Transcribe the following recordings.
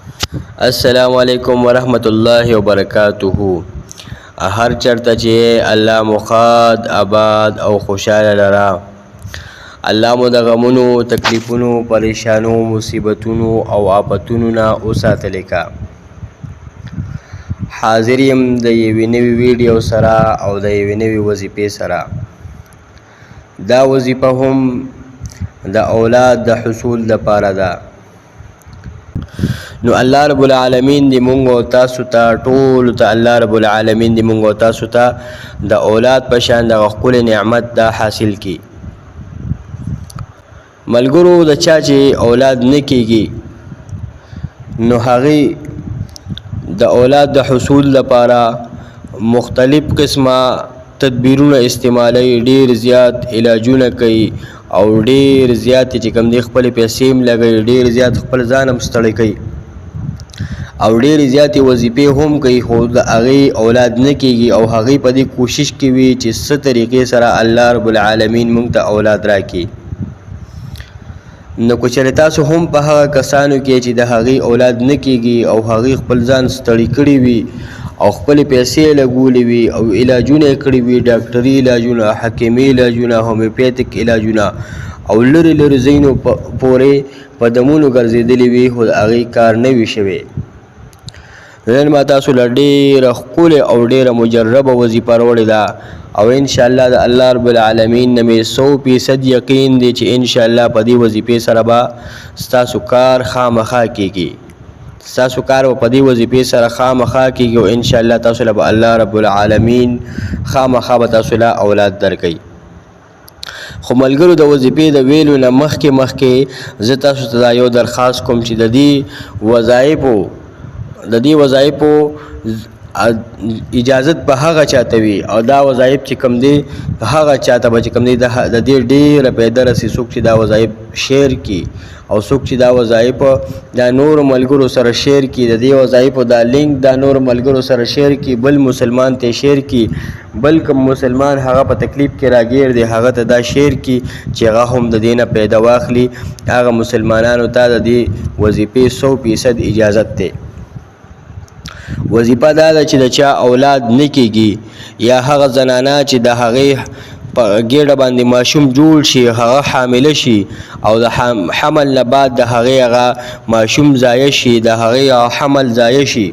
السلام علیکم ورحمت الله وبرکاته. هر چرته چې الله مخاد آباد او خوشاله لرا، الله مو د غمونو، تکلیفونو، پریشانو، مصیبتونو او آفتونو نه وساتلی کا. حاضر یم د یوې نوې ویډیو سره او د یوې نوې وظیفې سره. دا وظیفه هم د اولاد د حصول لپاره ده. نو الله رب العالمین دی مونږ او تاسو ته ټول ته الله رب العالمین دی مونږ او تاسو ته د اولاد په شان د خپل نعمت دا حاصل کی. ملګرو د چا چې اولاد نه کیږي نو هغه د اولاد د حصول لپاره مختلف قسمه تدبیرونه استعمالوي، ډیر زیات علاجونه کوي او ډیر زیات چې کوم دی خپل پیسې هم لګوي، ډیر زیات خپل ځان هم ستړی کوي او ډیر زیاتې وظیفې هم کوي، خو د هغې اولاد نه کیږي او هغې په دې کوشش کوي چې څه طریقې سره الله رب العالمین موږ ته اولاد راکړي. نو که چېرې تاسو هم په هغه کسانو کې چې د هغې اولاد نه کیږي او هغې خپل ځان ستړي کړي وي او خپلې پیسې لګولې وي او علاجونه یې کړي وي، ډاکټري علاجونه، حکیمي علاجونه، هومیوپیتیک علاجونه او لرې لرې ځایونو پورې په دمونو ګرځېدلي وي، خو د هغې کار نه وي شوی. نن ما تاسو له ډېره ښکلې او ډېره مجربه وظیفه راوړې ده او انشاءالله د الله رب العالمین نه مې 100% یقین دی چې انشاءالله په دې وظیفې سره به ستاسو کار خامخا کیږي. ستاسو کار به په دې وظیفې سره خامخا کیږي او انشاءالله تاسو له به الله رب العالمین خامخا به تاسو له اولاد درکوي. خو ملګرو د وظیفې د ویلو نه مخکې زه تاسو ته دا یو درخواست کوم چې د دې وظایفو اجازت په هغه چاته وي او دا وظایف چې کوم دی هغه چاته به چې کوم دی د دې ډېره پیدا رسي، څوک چې دا وظایف شیر کړي او څوک چې دا وظایف دا نور ملګرو سره شیر کړي، د دې وظایفو دا لینک دا نور ملګرو سره شیر کړي، بل مسلمان ته شیر کړي، بل کوم مسلمان هغه په تکلیف کې راګیر دی هغه ته دا شیر کړي چې هغه هم د دې نه پیدا واخلي. هغه مسلمانانو ته د دې وظیفې 100% اجازت دی. وظیفه دا ده چې د چا اولاد نه کیږي یا هغه زنانه چې د هغې په ګېډه باندې ماشوم جوړ شي، هغه حامله شي او د حمل نه بعد د هغې هغه ماشوم ضایع شي، د هغې حمل ضایع شي،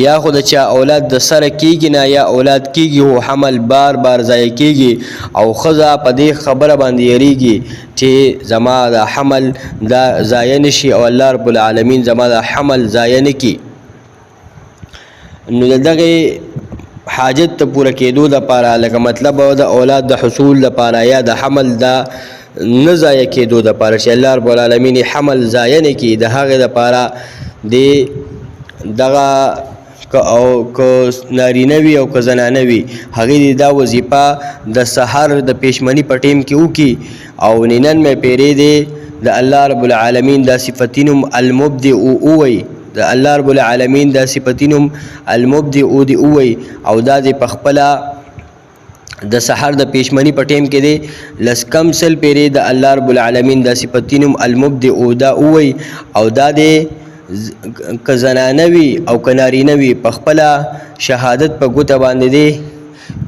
یا خو د چا اولاد د سره کیږي نه یا اولاد کیږي او حمل بار ضایع کیږي او ښځه په دې خبره باندې یریږي چې زما د حمل دا ضایع نشي او الله رب العالمین زما د حمل ضایع نه کړي. نو د دغې حاجت ته پوره کېدو لپاره، لکه مطلب د اولاد د حصول لپاره یا د حمل د نه ضایع کېدو لپاره چې الله رب العالمین حمل ضایع نه کړي، د هغې لپاره دغه او که نارینه وي او که زنانه وي هغې دا وظیفه د سحر د پیشمني په ټیم کې وکړي او نن مې پیرې دی د الله رب العالمین دا صفتینم المبدع ووایي، د الله رب العالمین دا صفتینم المبدع دی ووایي او دا دی په خپله د سحر د پیشمني په ټیم کې دی لس کم سل پیرې د الله رب العالمین دا صفتینم المبدع دا ووایي او دا دی که زنانه وي او که نارینه وي په خپله شهادت په ګوته باندې دی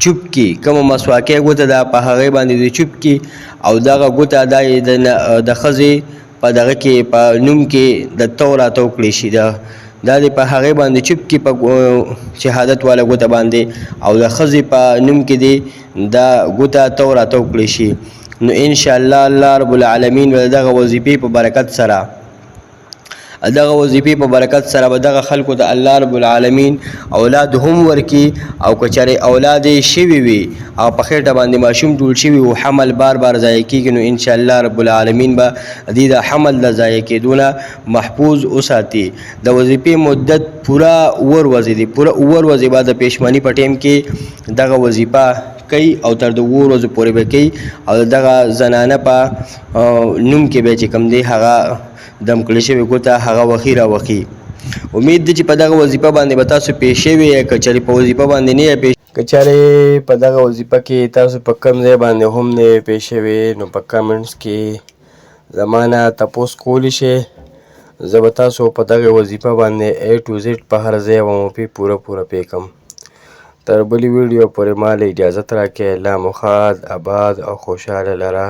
چوپ کی، کومه مسواکۍ ګوته ده په هغې باندې دی چوپ کی او دغه ګوته دا د ښځې په دغه کې په نوم کې د تو راتو کړی شي، دا دی په هغې باندې چوپ کی په شهادت والا ګوته باندې او د ښځې په نوم کې دی دا ګوته تو راتو کړی شي. نو انشاءالله الله رب العالمین به دغه وظیفې په برکت سره به دغه خلکو د الله رب العالمین اولاد هم ورکي او که چېرې اولاد یې شوي وي او په خېټه باندې ماشوم جوړ شوي و حمل بار ضایع کېږي نو انشاءالله رب العالمین به دې د حمل د ضایع کېدو نه محفوظ وساتي. د وظیفې مدت پوره 7 ورځې دي، پوره 7 ورځې به د پیشمني په ټیم کې دغه وظیفه کوي او تر د 7 ورځو پورې به کوي او دغه زنانه په نوم کې به چې کوم دی هغه دم کړی شوې ګوته هغه وخي راوخي. امید دی چې په دغه وظیفه باندې به تاسو پیښ شوي یې، که چېرې په وظیفه باندې نه یې پیښ، که چېرې په دغه وظیفه کې تاسو په کوم ځای باندې هم نه یې پیښ شوي نو په کمنټس کې زما نه تپوس کولی شئ زه به تاسو په دغه وظیفه باندې A to Z په هر ځای ومو پوره پی کم. تر بلې ویډیو پورې ما له اجازت راکړئ. لا مو ښاد آباد او خوشحاله لره.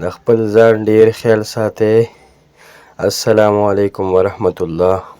د خپل ځان ډیر خیال ساتئ. السلام علیکم ورحمت الله.